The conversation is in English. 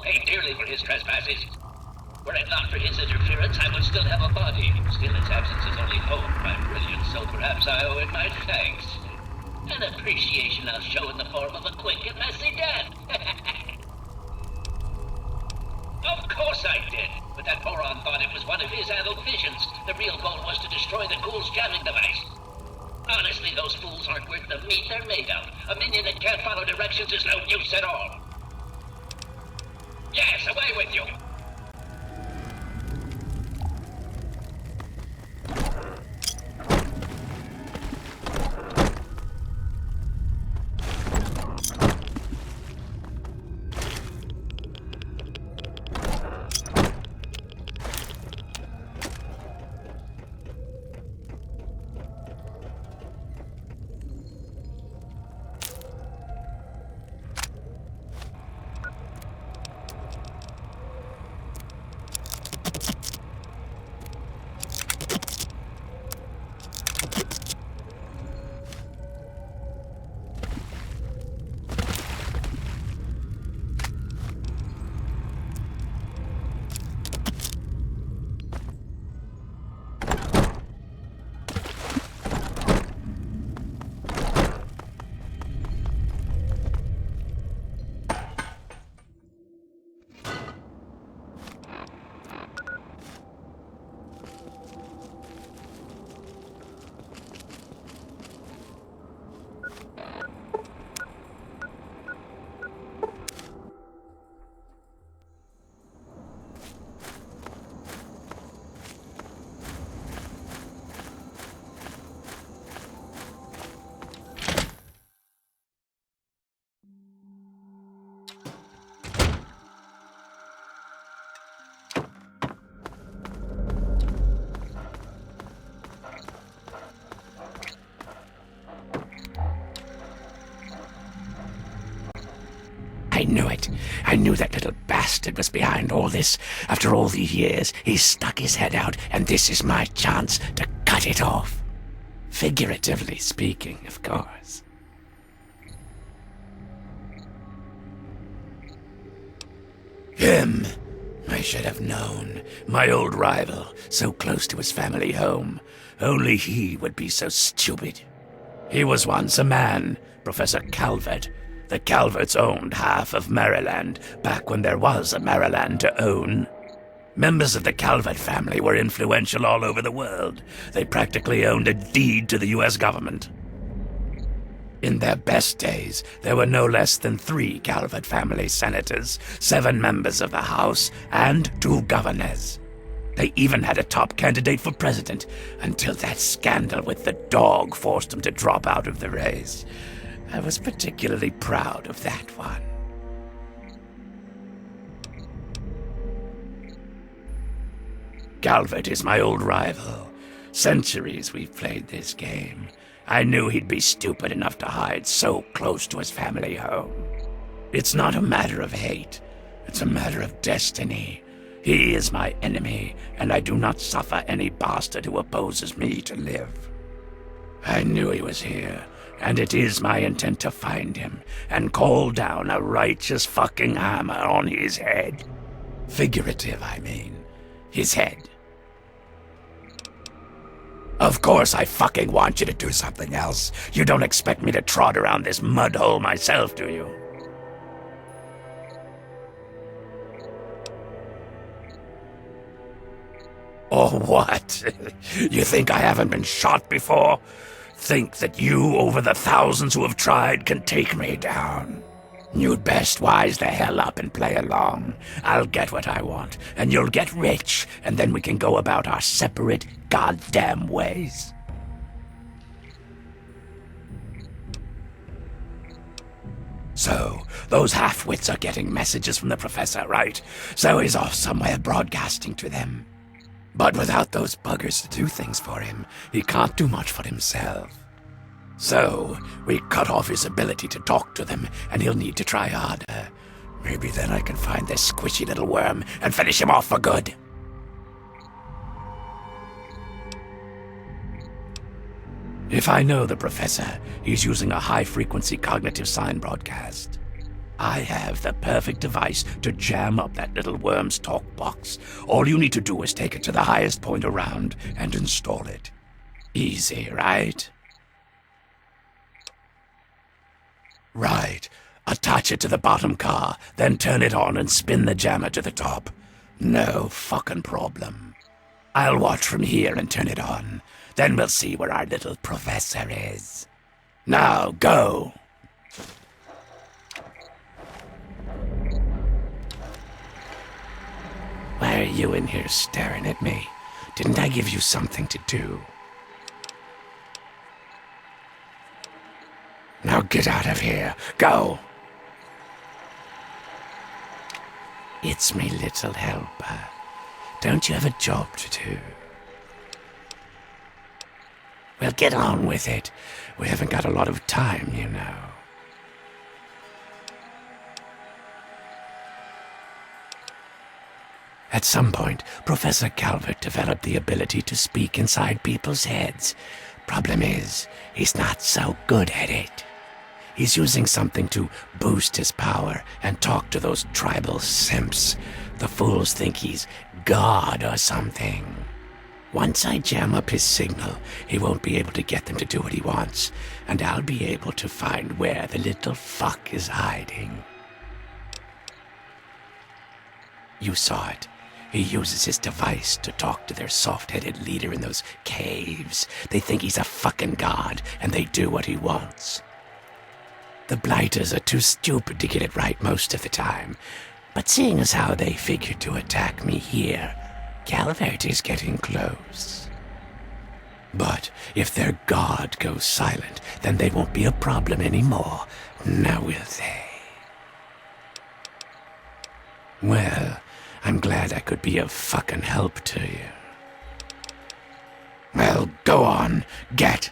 pay dearly for his trespasses. Were it not for his interference, I would still have a body. Still, its absence is only honed my brilliance, so perhaps I owe it my thanks. An appreciation I'll show in the form of a quick and messy death. Of course I did, but that moron thought it was one of his adult visions. The real goal was to destroy the ghoul's jamming device. Honestly, those fools aren't worth the meat they're made of. A minion that can't follow directions is no use at all. Yes, away with you! I knew it. I knew that little bastard was behind all this. After all these years, he's stuck his head out, and this is my chance to cut it off. Figuratively speaking, of course. Him! I should have known. My old rival, so close to his family home. Only he would be so stupid. He was once a man, Professor Calvert. The Calverts owned half of Maryland, back when there was a Maryland to own. Members of the Calvert family were influential all over the world. They practically owned a deed to the U.S. government. In their best days, there were no less than 3 Calvert family senators, 7 members of the House, and 2 governors. They even had a top candidate for president, until that scandal with the dog forced them to drop out of the race. I was particularly proud of that one. Calvert is my old rival. Centuries we've played this game. I knew he'd be stupid enough to hide so close to his family home. It's not a matter of hate. It's a matter of destiny. He is my enemy, and I do not suffer any bastard who opposes me to live. I knew he was here, and it is my intent to find him and call down a righteous fucking hammer on his head. Figurative, I mean. His head. Of course I fucking want you to do something else. You don't expect me to trot around this mud hole myself, do you? Or what? You think I haven't been shot before? Think that you, over the thousands who have tried, can take me down? You'd best wise the hell up and play along. I'll get what I want, and you'll get rich, and then we can go about our separate goddamn ways. So, those half-wits are getting messages from the professor, right? So he's off somewhere broadcasting to them. But without those buggers to do things for him, he can't do much for himself. So, we cut off his ability to talk to them, and he'll need to try harder. Maybe then I can find this squishy little worm and finish him off for good. If I know the professor, he's using a high-frequency cognitive sign broadcast. I have the perfect device to jam up that little worm's talk box. All you need to do is take it to the highest point around and install it. Easy, right? Right. Attach it to the bottom car, then turn it on and spin the jammer to the top. No fucking problem. I'll watch from here and turn it on. Then we'll see where our little professor is. Now, go! Why are you in here staring at me? Didn't I give you something to do? Now get out of here. Go! It's me little helper. Don't you have a job to do? Well, get on with it. We haven't got a lot of time, you know. At some point, Professor Calvert developed the ability to speak inside people's heads. Problem is, he's not so good at it. He's using something to boost his power and talk to those tribal simps. The fools think he's God or something. Once I jam up his signal, he won't be able to get them to do what he wants, and I'll be able to find where the little fuck is hiding. You saw it. He uses his device to talk to their soft-headed leader in those caves. They think he's a fucking god, and they do what he wants. The Blighters are too stupid to get it right most of the time, but seeing as how they figured to attack me here, Calvert is getting close. But if their god goes silent, then they won't be a problem anymore, now will they? Well, I'm glad I could be of fucking help to you. Well, go on, get